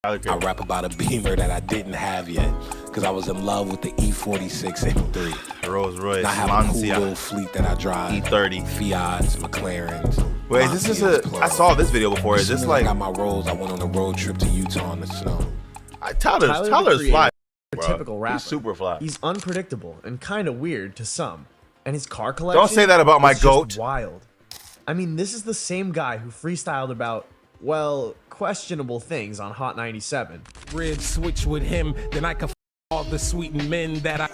I rap about a Beamer that I didn't have yet because I was in love with the E46 M3. Rolls-Royce, I have a cool little fleet that I drive. E30, Fiats, McLarens. Wait, this is a. I saw this video before. Is this like? I got my Rolls. I went on a road trip to Utah in the snow. Tyler's fly. Typical rapper. He's super fly. He's unpredictable and kind of weird to some. And his car collection. Don't say that about my is goat. Just wild. I mean, this is the same guy who freestyled about, well, questionable things on Hot 97. Rib switch with him, then I can all the sweetened men that I.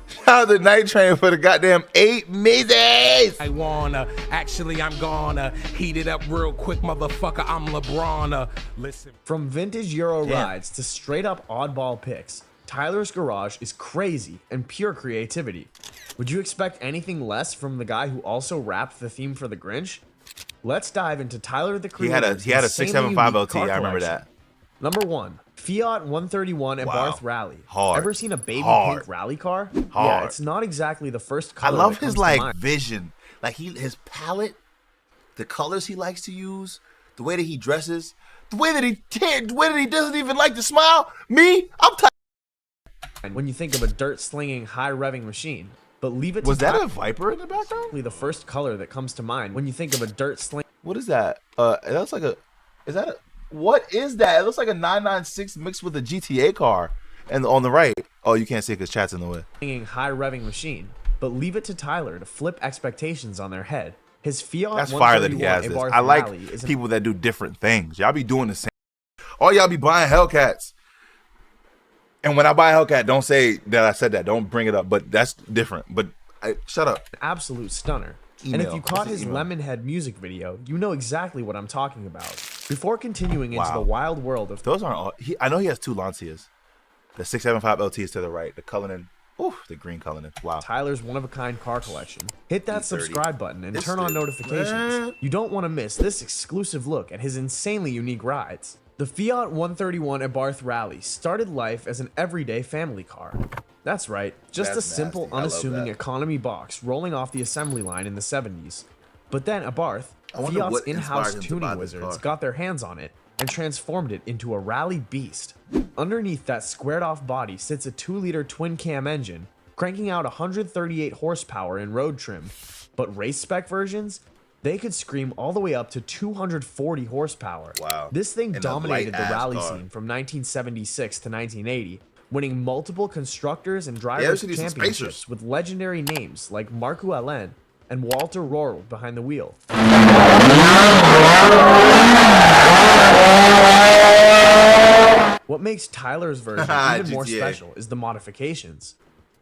Shout out to Night Train for the goddamn 8 mazes. I wanna. Actually, I'm gonna heat it up real quick, motherfucker. I'm LeBron. Listen. From vintage Euro rides to straight up oddball picks, Tyler's garage is crazy and pure creativity. Would you expect anything less from the guy who also rapped the theme for the Grinch? Let's dive into Tyler the Creator's He had a insanely 675 unique LT. car I remember collection. that. Number 1, Fiat 131 and Wow. Barth Rally. Hard. Ever seen a baby Hard. pink rally car? Yeah, Hard. it's not exactly the first I color love that his comes to like mind. vision, like his palette, the colors he likes to use, the way that he dresses, the way that he doesn't even like to smile. Me, I'm tired. When you think of a dirt-slinging, high-revving machine, but leave it to Was that Tyler, a Viper in the background? the first color that comes to mind when you think of a dirt-slinging. What is that? It looks like what is that? It looks like a 996 mixed with a GTA car. And on the right, oh, you can't see it because chat's in the way. High-revving machine, but leave it to Tyler to flip expectations on their head. His Fiat That's fire that he 131 has this. Abarth I like Rally is an people that do different things. Y'all be doing the same. All y'all be buying Hellcats. And when I buy a Hellcat, don't say that I said that. Don't bring it up. But that's different. But shut up. absolute stunner. And Email. if you caught What's his his email? Lemonhead music video, you know exactly what I'm talking about. Before continuing into Wow. the wild world of Those aren't all. I know he has 2 Lancias. The 675 LT is to the right. The Cullinan. Ooh, the green Cullinan. Wow. Tyler's one-of-a-kind car collection, hit that E30. subscribe button and This turn on dude. notifications. What? You don't want to miss this exclusive look at his insanely unique rides. The Fiat 131 Abarth Rally started life as an everyday family car. That's right, just That's a simple, nasty. I love unassuming that. economy box rolling off the assembly line in the 70s. But then Abarth, I wonder Fiat's what in-house inspired him to tuning buy this wizards, car. got their hands on it and transformed it into a rally beast. Underneath that squared-off body sits a 2-liter twin-cam engine, cranking out 138 horsepower in road trim. But race spec versions, they could scream all the way up to 240 horsepower. Wow. This thing And a dominated the light-ass rally car. scene from 1976 to 1980, winning multiple constructors and Yeah, drivers we should do some championships spacers. with legendary names like Marco Allen and Walter Rorl behind the wheel. What makes Tyler's version even more GTA. special is the modifications.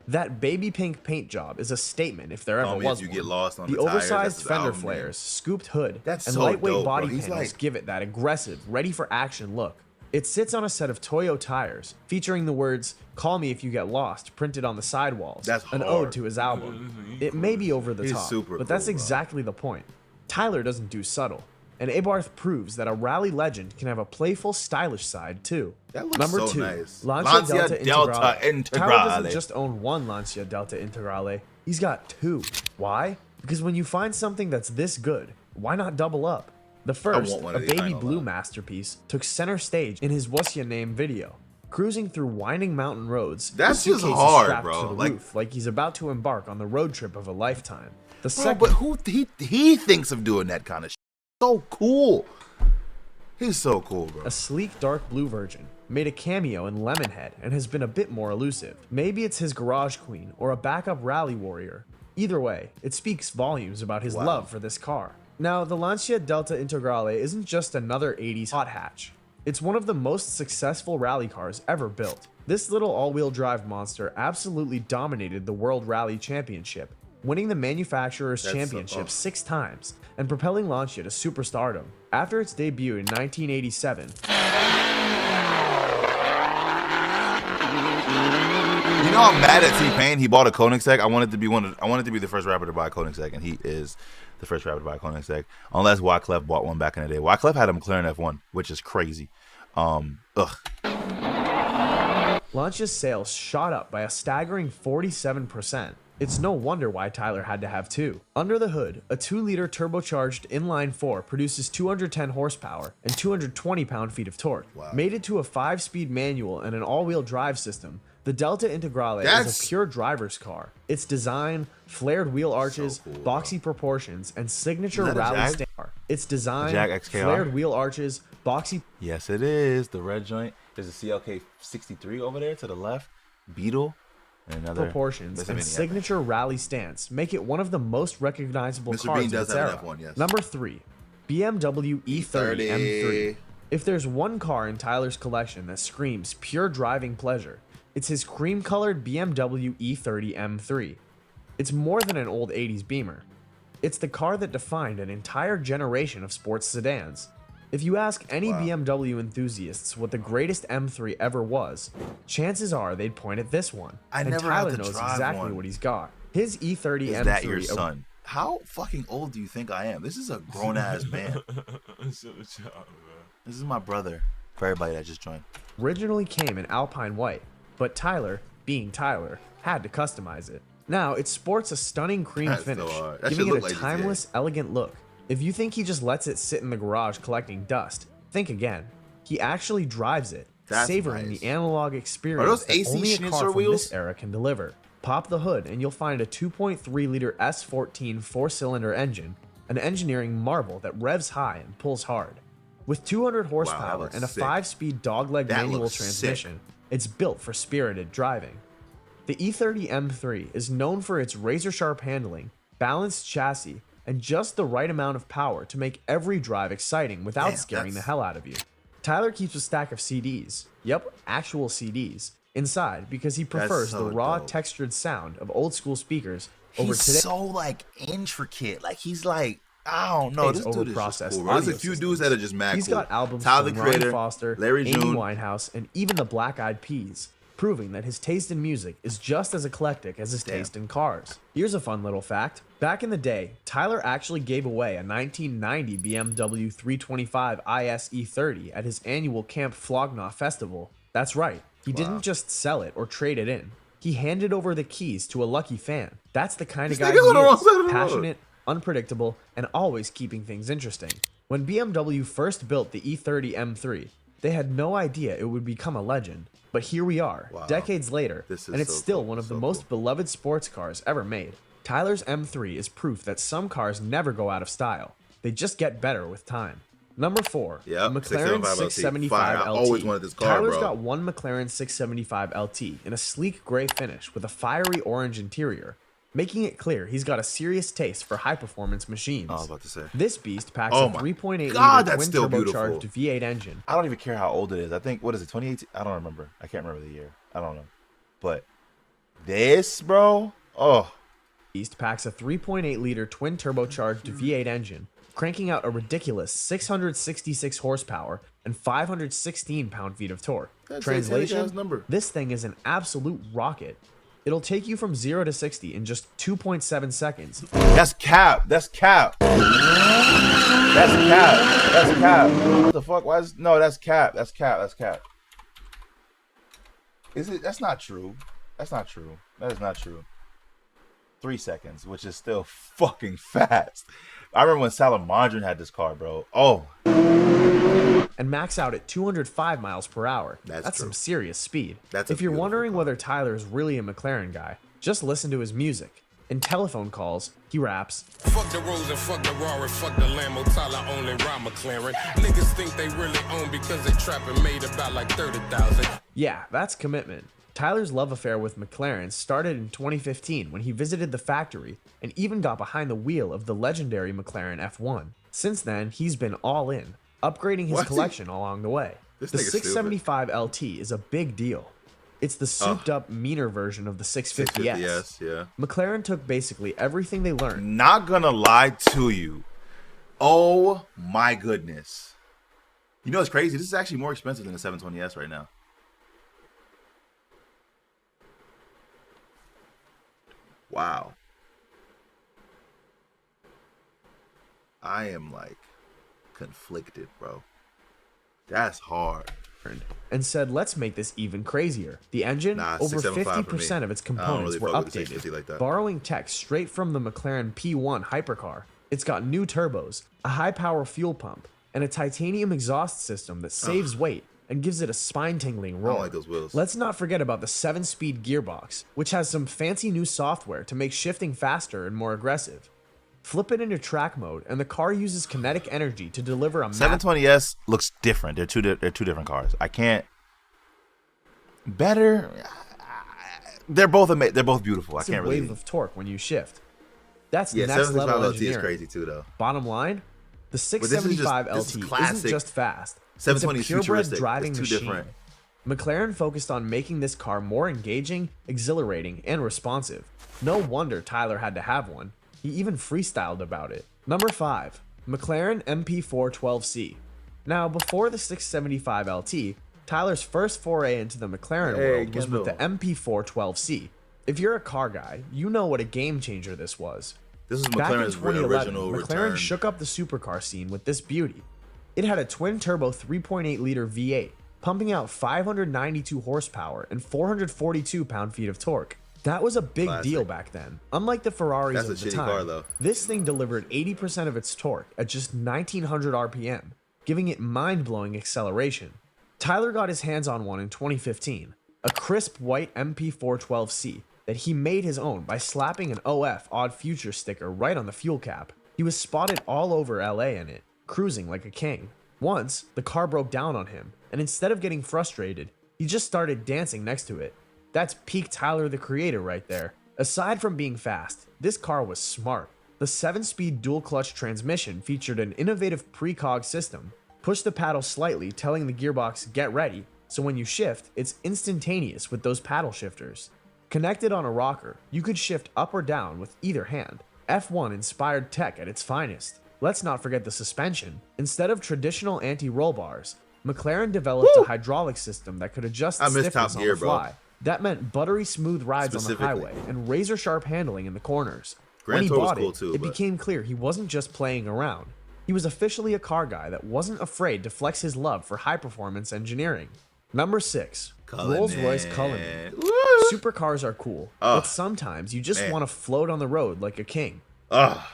That baby pink paint job is a statement if there ever Homie, if was you one. get lost on the the tires, oversized that's his fender album name. flares, scooped hood, That's and so lightweight dope, body bro. He's panels like- give it that aggressive, ready-for-action look. It sits on a set of Toyo tires, featuring the words, "Call me if you get lost," printed on the sidewalls, That's an hard. ode to his album. It may be over the He's top, super but that's cool, bro. exactly the point. Tyler doesn't do subtle, and Abarth proves that a rally legend can have a playful, stylish side, too. That looks Number so 2, nice. Lancia Delta Integrale. Tyler Integrale. doesn't just own one Lancia Delta Integrale, he's got 2. Why? Because when you find something that's this good, why not double up? The first, want one a of these, I baby ain't gonna blue lie. masterpiece, took center stage in his What's Your Name video. Cruising through winding mountain roads, That's his just suitcase is hard, strapped bro. to the Like- roof like he's about to embark on the road trip of a lifetime. The Bro, second, but who he thinks of doing that kind of shit? So cool. He's so cool, bro. a sleek dark blue version, made a cameo in Lemonhead and has been a bit more elusive. Maybe it's his garage queen or a backup rally warrior. Either way, it speaks volumes about his Wow. love for this car. Now, the Lancia Delta Integrale isn't just another 80s hot hatch. It's one of the most successful rally cars ever built. This little all-wheel drive monster absolutely dominated the World Rally Championship, winning the manufacturer's That's championship oh. 6 times and propelling Lancia to superstardom. After its debut in 1987, You know I'm mad at T-Pain. He bought a Koenigsegg. I wanted to be the first rapper to buy a Koenigsegg, and he is the first rapper to buy a Koenigsegg. Unless Wyclef bought one back in the day. Wyclef had a McLaren F1, which is crazy. Lancia's sales shot up by a staggering 47%. It's no wonder why Tyler had to have two. Under the hood, a 2-liter turbocharged inline-4 produces 210 horsepower and 220 pound-feet of torque. Wow. Mated to a 5-speed manual and an all-wheel drive system, the Delta Integrale is a pure driver's car. Its design, flared wheel arches, boxy proportions, and signature rally stance. Its design, flared wheel arches, boxy... Yes, it is. The red joint. There's a CLK 63 over there to the left. Beetle. Proportions and signature rally stance make it one of the most recognizable cars in its era. F1, yes. Number 3, BMW E30 M3. If there's one car in Tyler's collection that screams pure driving pleasure, it's his cream-colored BMW E30 M3. It's more than an old 80s Beamer. It's the car that defined an entire generation of sports sedans. If you ask any BMW enthusiasts what the greatest M3 ever was, chances are they'd point at this one. And Tyler knows exactly what he's got. His E30 M3. Is that your son? How fucking old do you think I am? This is a grown-ass man. This is my brother. For everybody that just joined. Originally came in Alpine White, but Tyler, being Tyler, had to customize it. Now, it sports a stunning cream finish, giving it a timeless, elegant look. If you think he just lets it sit in the garage collecting dust, think again. He actually drives it, savoring the analog experience that only a car from this era can deliver. Pop the hood and you'll find a 2.3-liter S14 4-cylinder engine, an engineering marvel that revs high and pulls hard. With 200 horsepower and a 5-speed dogleg manual transmission, it's built for spirited driving. The E30 M3 is known for its razor-sharp handling, balanced chassis, and just the right amount of power to make every drive exciting without scaring the hell out of you. Tyler keeps a stack of CDs, yep, actual CDs, inside because he prefers the raw textured sound of old school speakers over today's so like intricate. Like he's like, I don't know, this dude is just cool, bro. There's a few dudes that are just mad cool. He's got albums from Ryan Foster, Amy Winehouse, and even the Black Eyed Peas, proving that his taste in music is just as eclectic as his taste in cars. Here's a fun little fact. Back in the day, Tyler actually gave away a 1990 BMW 325 IS E30 at his annual Camp Flognaw festival. That's right, he didn't just sell it or trade it in. He handed over the keys to a lucky fan. That's the kind of guy he is, passionate, unpredictable, and always keeping things interesting. When BMW first built the E30 M3, they had no idea it would become a legend. But here we are, decades later, and it's still one of the most beloved sports cars ever made. Tyler's M3 is proof that some cars never go out of style. They just get better with time. Number 4, McLaren 675 LT. I always wanted this car, Tyler's got one McLaren 675 LT in a sleek gray finish with a fiery orange interior, making it clear he's got a serious taste for high-performance machines. I was about to say. This beast packs a 3.8-liter twin-turbocharged V8 engine. I don't even care how old it is. I think, what is it, 2018? I don't remember. I can't remember the year. I don't know. But this, bro, Beast packs a 3.8-liter twin-turbocharged V8 engine, cranking out a ridiculous 666 horsepower and 516 pound-feet of torque. Translation, this thing is an absolute rocket. It'll take you from 0 to 60 in just 2.7 seconds. That's cap. That's cap. That's cap. That's cap. What the fuck? Why is... No, that's cap. That's cap. That's cap. Is it? That's not true. That's not true. That is not true. 3 seconds, which is still fucking fast. I remember when Salamandrin had this car, bro. And max out at 205 miles per hour. That's some serious speed. If you're wondering whether Tyler is really a McLaren guy, just listen to his music. In telephone calls, he raps, "Fuck the Rolls and fuck the Ferrari, fuck the Lambo, Tyler only ride McLaren. Niggas think they really own because they trapping made about like 30,000. Yeah, that's commitment. Tyler's love affair with McLaren started in 2015 when he visited the factory and even got behind the wheel of the legendary McLaren F1. Since then, he's been all in, upgrading his collection along the way. The 675 LT is a big deal. It's the souped-up, meaner version of the 650S. Yeah. McLaren took basically everything they learned. Not gonna lie to you. Oh my goodness. You know what's crazy? This is actually more expensive than the 720S right now. Wow. I am like conflicted, bro. That's hard. and said, let's make this even crazier. The engine, over 50% of its components were updated, borrowing tech straight from the McLaren P1 hypercar. It's got new turbos, a high-power fuel pump, and a titanium exhaust system that saves weight and gives it a spine-tingling roar. I don't like those wheels. Let's not forget about the 7-speed gearbox, which has some fancy new software to make shifting faster and more aggressive. Flip it into track mode, and the car uses kinetic energy to deliver a 720S looks different. They're two different cars. I can't. Better. They're both beautiful. I can't really. Wave of torque when you shift. That's yeah, next level LT engineering. is crazy too, though. Bottom line, the 675 LT isn't just fast. 720 it's a is purebred futuristic. driving It's too machine. different. McLaren focused on making this car more engaging, exhilarating, and responsive. No wonder Tyler had to have one. He even freestyled about it. Number 5. McLaren MP4-12C. Now, before the 675 LT, Tyler's first foray into the McLaren world was with the MP4-12C. If you're a car guy, you know what a game changer this was. This is Back in McLaren's 2011, original McLaren return. shook up the supercar scene with this beauty. It had a twin-turbo 3.8-liter V8, pumping out 592 horsepower and 442 pound-feet of torque. That was a big deal back then. Unlike the Ferraris That's of a the shitty time, car, though. this thing delivered 80% of its torque at just 1900 RPM, giving it mind-blowing acceleration. Tyler got his hands on one in 2015, a crisp white MP4-12C that he made his own by slapping an OF Odd Future sticker right on the fuel cap. He was spotted all over LA in it, cruising like a king. Once, the car broke down on him, and instead of getting frustrated, he just started dancing next to it. That's peak Tyler the Creator right there. Aside from being fast, this car was smart. The 7-speed dual-clutch transmission featured an innovative precog system. Push the paddle slightly, telling the gearbox, get ready, so when you shift, it's instantaneous with those paddle shifters. Connected on a rocker, you could shift up or down with either hand. F1-inspired tech at its finest. Let's not forget the suspension. Instead of traditional anti-roll bars, McLaren developed a hydraulic system that could adjust stiffness on the fly. That meant buttery smooth rides on the highway and razor-sharp handling in the corners. When he bought it, it became clear he wasn't just playing around. He was officially a car guy that wasn't afraid to flex his love for high-performance engineering. Number 6. Rolls-Royce Cullinan. Supercars are cool, but sometimes you just want to float on the road like a king.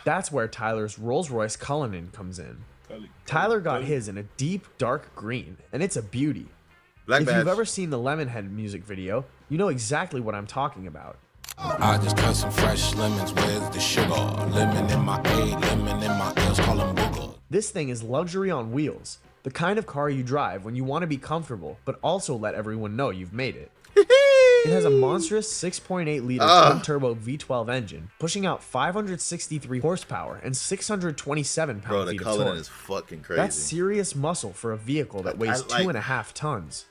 That's where Tyler's Rolls-Royce Cullinan comes in. Tyler got his in a deep, dark green, and it's a beauty. If you've ever seen the Lemonhead music video, you know exactly what I'm talking about. I just cut some fresh lemons, where's the sugar? Lemon in my A, lemon in my L's, call them booger. This thing is luxury on wheels, the kind of car you drive when you want to be comfortable, but also let everyone know you've made it. It has a monstrous 6.8-liter twin-turbo V12 engine, pushing out 563 horsepower and 627 pound-feet of torque. Bro, the Cullinan is fucking crazy. That's serious muscle for a vehicle that weighs 2.5 tons.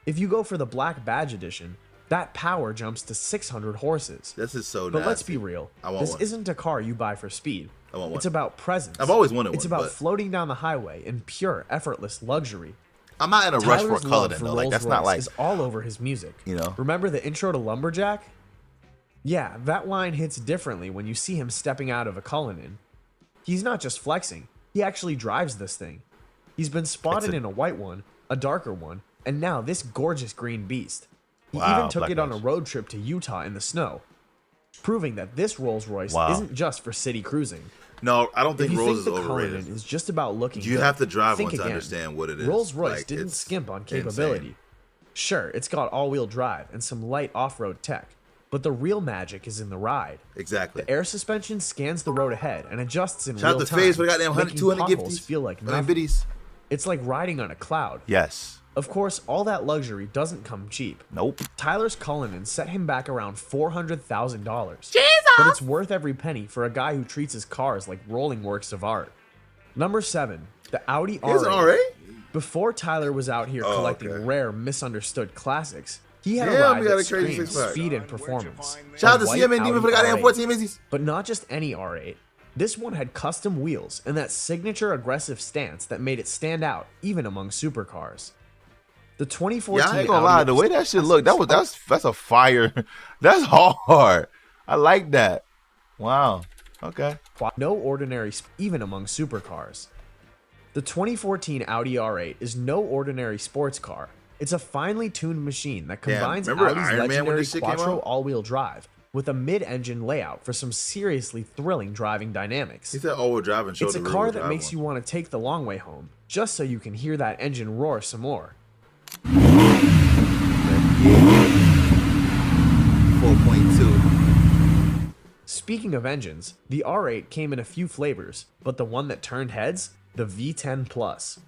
If you go for the Black Badge Edition, that power jumps to 600 horses. This is so But nasty. let's be real. This isn't a car you buy for speed. I want one. It's about presence. I've always wanted one. It's about but floating down the highway in pure, effortless luxury. I'm not in a rush for a Tyler's Cullinan, love for though. Like, that's not Rolls-Royce like, is all over his music. you know. Remember the intro to Lumberjack? Yeah, that line hits differently when you see him stepping out of a Cullinan. He's not just flexing. He actually drives this thing. He's been spotted in a white one, a darker one, and now this gorgeous green beast. He even took it on a road trip to Utah in the snow, proving that this Rolls-Royce isn't just for city cruising. No, I don't think If you Rolls think is the Cullinan overrated. is just about looking You good, have to drive think one to again. understand what it is. Rolls-Royce Like, didn't it's skimp on insane. capability. Sure, it's got all-wheel drive and some light off-road tech, but the real magic is in the ride. Exactly. The air suspension scans the road ahead and adjusts in Shout real out to time, Phase for the goddamn 100, making 200 potholes gifties. feel like 100 nothing. biddies. It's like riding on a cloud. Yes. Of course, all that luxury doesn't come cheap. Nope. Tyler's Cullinan set him back around $400,000. But it's worth every penny for a guy who treats his cars like rolling works of art. Number 7, the Audi Here's an R8. R8? Before Tyler was out here collecting rare, misunderstood classics, he had a Damn, ride we got that a crazy screams six-pack. speed and performance. Shout out A to white CM and Demon for the Audi goddamn R8. 14 Mizzies. But not just any R8. This one had custom wheels and that signature aggressive stance that made it stand out even among supercars. The 2014 Yeah, I ain't gonna Audi lie. The way that shit looked, that's a fire. That's hard. I like that. Wow. Okay. No ordinary even among supercars. The The 2014 Audi R8 is no ordinary sports car. It's a finely tuned machine that combines remember Audi's Iron Man when legendary this shit came quattro out? all-wheel drive with a mid-engine layout for some seriously thrilling driving dynamics. He said all-wheel drive and showed It's a the car rear-wheel that drive makes you want to take the long way home, just so you can hear that engine roar some more. 4.2. Speaking of engines, the R8 came in a few flavors, but the one that turned heads? The V10 Plus.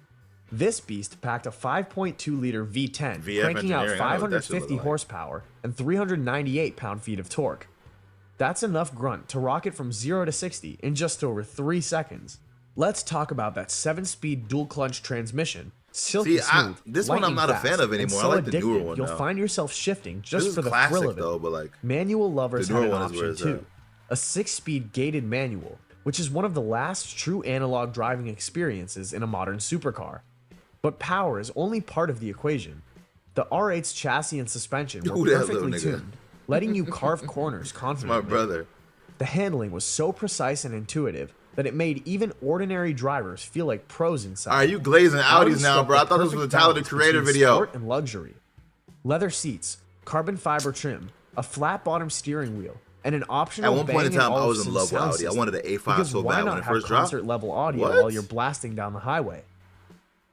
This beast packed a 5.2-liter V10, VF cranking out engineering, I know what that shit 550 look like. horsepower and 398 pound-feet of torque. That's enough grunt to rocket from 0 to 60 in just over 3 seconds. Let's talk about that 7-speed dual-clutch transmission. Silky smooth, this one I'm lightning not a fast, fan of and anymore. so I like the newer addictive, one you'll now. find yourself shifting This just is for the classic thrill of it. though, but like Manual lovers the had newer an one is where option it's too. A 6-speed gated manual, which is one of the last true analog driving experiences in a modern supercar. But power is only part of the equation. The R8's chassis and suspension were Ooh, that little perfectly nigga. tuned, letting you carve corners confidently. my brother. The handling was so precise and intuitive that it made even ordinary drivers feel like pros inside. All right, you glazing Audi Audis now, struck bro. I the thought this was a perfect Tyler the balance Creator between video. Sport and luxury. Leather seats, carbon fiber trim, a flat bottom steering wheel, and an optional At one point in Bang & time, I was in Olufsen love with sound Audi. I system. wanted an A5 Because so why bad not when it have first dropped. concert level audio What? while you're blasting down the highway?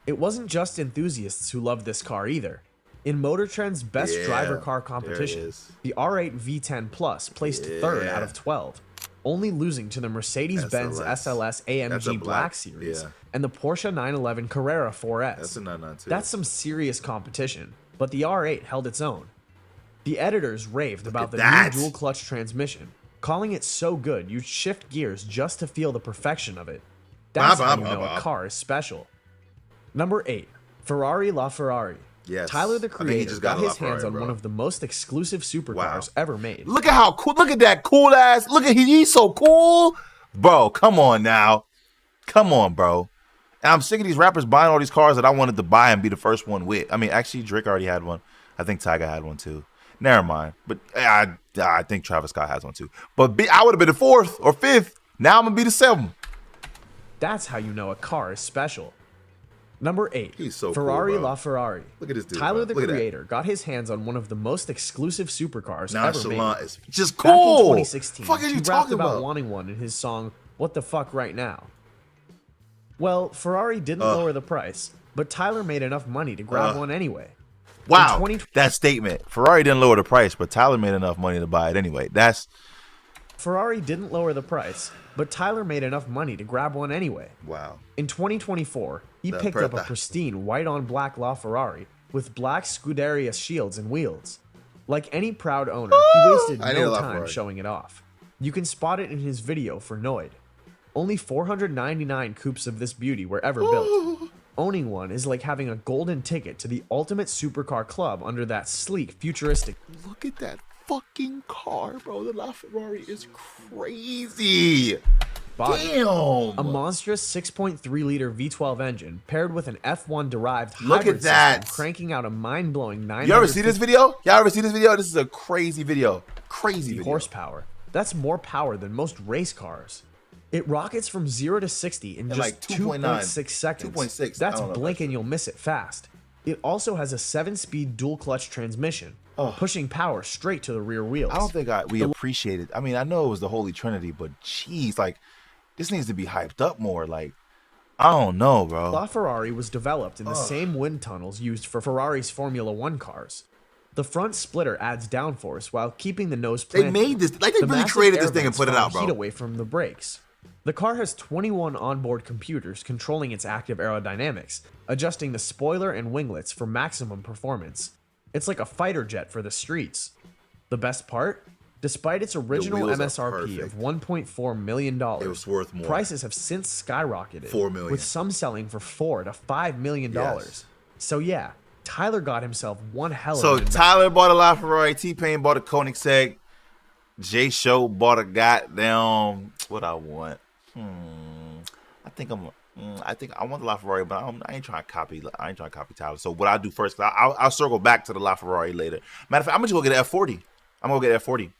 It wasn't just enthusiasts who loved this car either. In Motor Trend's best Yeah, driver car there it competition, is. the R8 V10 Plus placed third out of 12, only losing to the Mercedes-Benz SLS. SLS That's a AMG black- Black Series yeah. and the Porsche 911 Carrera 4S. That's a 992. That's some serious competition, but the R8 held its own. The editors raved about at the that. new dual-clutch transmission, calling it so good you'd shift gears just to feel the perfection of it. That's how you know a car is special. Number 8. Ferrari LaFerrari. Yes. Tyler the I think he Creator just got got a his hands LaFerrari, on bro. one of the most exclusive supercars ever made. Look at how cool. Look at that cool ass. Look at he's so cool, bro. Come on now, come on, bro. And I'm sick of these rappers buying all these cars that I wanted to buy and be the first one with. I mean, actually, Drake already had one. I think Tyga had one too. Never mind. But I think Travis Scott has one too. But I would have been the 4th or 5th. Now I'm gonna be the 7th. That's how you know a car is special. Number 8. He's so cool, Ferrari bro. LaFerrari. Look at this dude, Tyler bro. the Look at that. Creator got his hands on one of the most exclusive supercars ever Nonchalant made. is just Back in cool. 2016, Fuck are he you rapped talking about about? wanting one in his song "What the Fuck Right Now." Well, Ferrari didn't lower the price, but Tyler made enough money to grab one anyway. Wow, In 20 that statement. Ferrari didn't lower the price, but Tyler made enough money to buy it anyway. Ferrari didn't lower the price, but Tyler made enough money to grab one anyway. Wow. In 2024, he The picked up a Bertha. pristine white-on-black LaFerrari with black Scuderia shields and wheels. Like any proud owner, he wasted I need no a time LaFerrari. showing it off. You can spot it in his video for Noid. Only 499 coupes of this beauty were ever built. Owning one is like having a golden ticket to the ultimate supercar club under that sleek, futuristic Look at that fucking car, bro. The LaFerrari is crazy. body. Damn. A monstrous 6.3-liter V12 engine paired with an F1 derived Look hybrid at that. system cranking out a mind-blowing 900 You ever see this video? Y'all ever see this video? This is a crazy video. Crazy video. horsepower. That's more power than most race cars. It rockets from 0 to 60 in just like 2.9, 2.6 seconds. 2.6, I That's don't know if blink that's and you'll miss it fast. It also has a 7-speed dual-clutch transmission, pushing power straight to the rear wheels. I don't think we appreciate it. I mean, I know it was the Holy Trinity, but geez, like, this needs to be hyped up more. Like, I don't know, bro. LaFerrari was developed in the same wind tunnels used for Ferrari's Formula One cars. The front splitter adds downforce while keeping the nose They planted. made this, like, they The really massive created this air thing and vents put it funnel out, bro. heat away from the brakes. The car has 21 onboard computers controlling its active aerodynamics, adjusting the spoiler and winglets for maximum performance. It's like a fighter jet for the streets. The best part? Despite its original wheels are MSRP of perfect. $1.4 million, It was worth more. prices have since skyrocketed, $4 million. with some selling for $4 to $5 million. Yes. So yeah, Tyler got himself one hell of So an investment. Tyler bought a LaFerrari, T-Pain bought a Koenigsegg, J Show bought a goddamn what I want. I think I want the LaFerrari, but I ain't trying to copy. I ain't trying to copy Tyler. So what I do first, 'cause I'll circle back to the LaFerrari later. Matter of fact, I'm just gonna get an F40. I'm gonna get an F40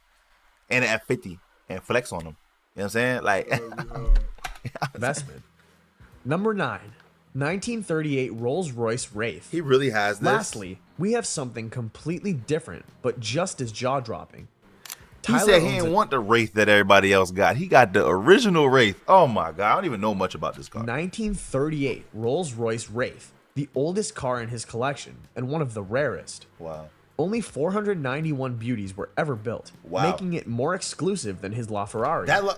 and an F50 and flex on them. You know what I'm saying? Like investment. Number 9. 1938 Rolls-Royce Wraith. He really has this. Lastly, we have something completely different, but just as jaw-dropping. He said he didn't want the Wraith that everybody else got. He got the original Wraith. Oh my God, I don't even know much about this car. 1938 Rolls-Royce Wraith, the oldest car in his collection and one of the rarest. Wow. Only 491 beauties were ever built, making it more exclusive than his LaFerrari.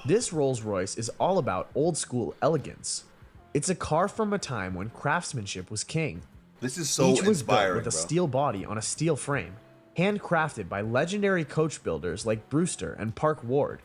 This Rolls-Royce is all about old-school elegance. It's a car from a time when craftsmanship was king. This is so Each was inspiring, built with a steel body on a steel frame, handcrafted by legendary coach builders like Brewster and Park Ward.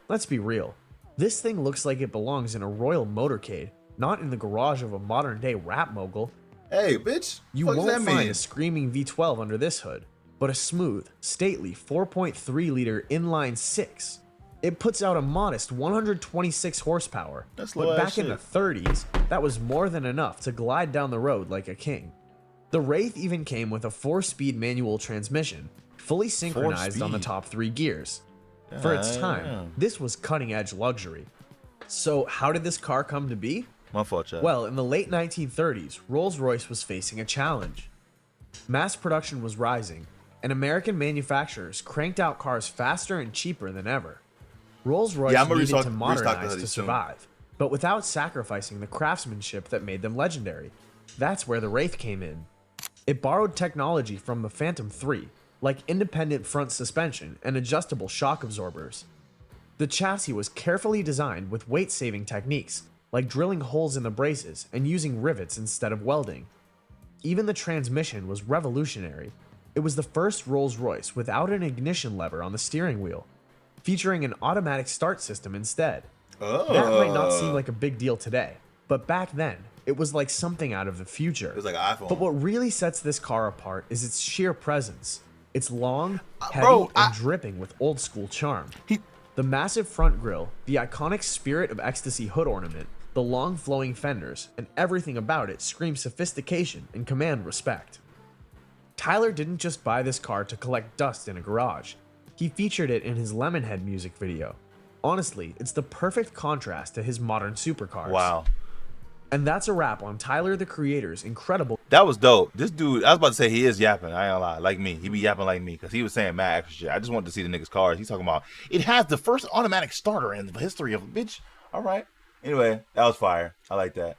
Let's be real, this thing looks like it belongs in a royal motorcade, not in the garage of a modern-day rap mogul. Hey, bitch. You won't find a screaming V12 under this hood, but a smooth, stately 4.3-liter inline six. It puts out a modest 126 horsepower, but back in the 30s, that was more than enough to glide down the road like a king. The Wraith even came with a 4-speed manual transmission, fully synchronized on the top 3 gears. For its time, this was cutting-edge luxury. So how did this car come to be? My fault, Chad. Well, in the late 1930s, Rolls-Royce was facing a challenge. Mass production was rising, and American manufacturers cranked out cars faster and cheaper than ever. Rolls-Royce needed to modernize to survive, but without sacrificing the craftsmanship that made them legendary. That's where the Wraith came in. It borrowed technology from the Phantom III, like independent front suspension and adjustable shock absorbers. The chassis was carefully designed with weight-saving techniques, like drilling holes in the braces and using rivets instead of welding. Even the transmission was revolutionary. It was the first Rolls-Royce without an ignition lever on the steering wheel, featuring an automatic start system instead. That might not seem like a big deal today, but back then, it was like something out of the future. It was like an iPhone. But what really sets this car apart is its sheer presence. It's long, heavy, and dripping with old-school charm. The massive front grille, the iconic Spirit of Ecstasy hood ornament, the long flowing fenders, and everything about it screams sophistication and command respect. Tyler didn't just buy this car to collect dust in a garage. He featured it in his Lemonhead music video. Honestly, it's the perfect contrast to his modern supercars. Wow. And that's a wrap on Tyler the Creator's incredible... That was dope. This dude, I was about to say he is yapping. I ain't gonna lie. Like me. He be yapping like me because he was saying mad extra shit. I just wanted to see the nigga's cars. He's talking about, it has the first automatic starter in the history of... Bitch. All right. Anyway, that was fire. I like that.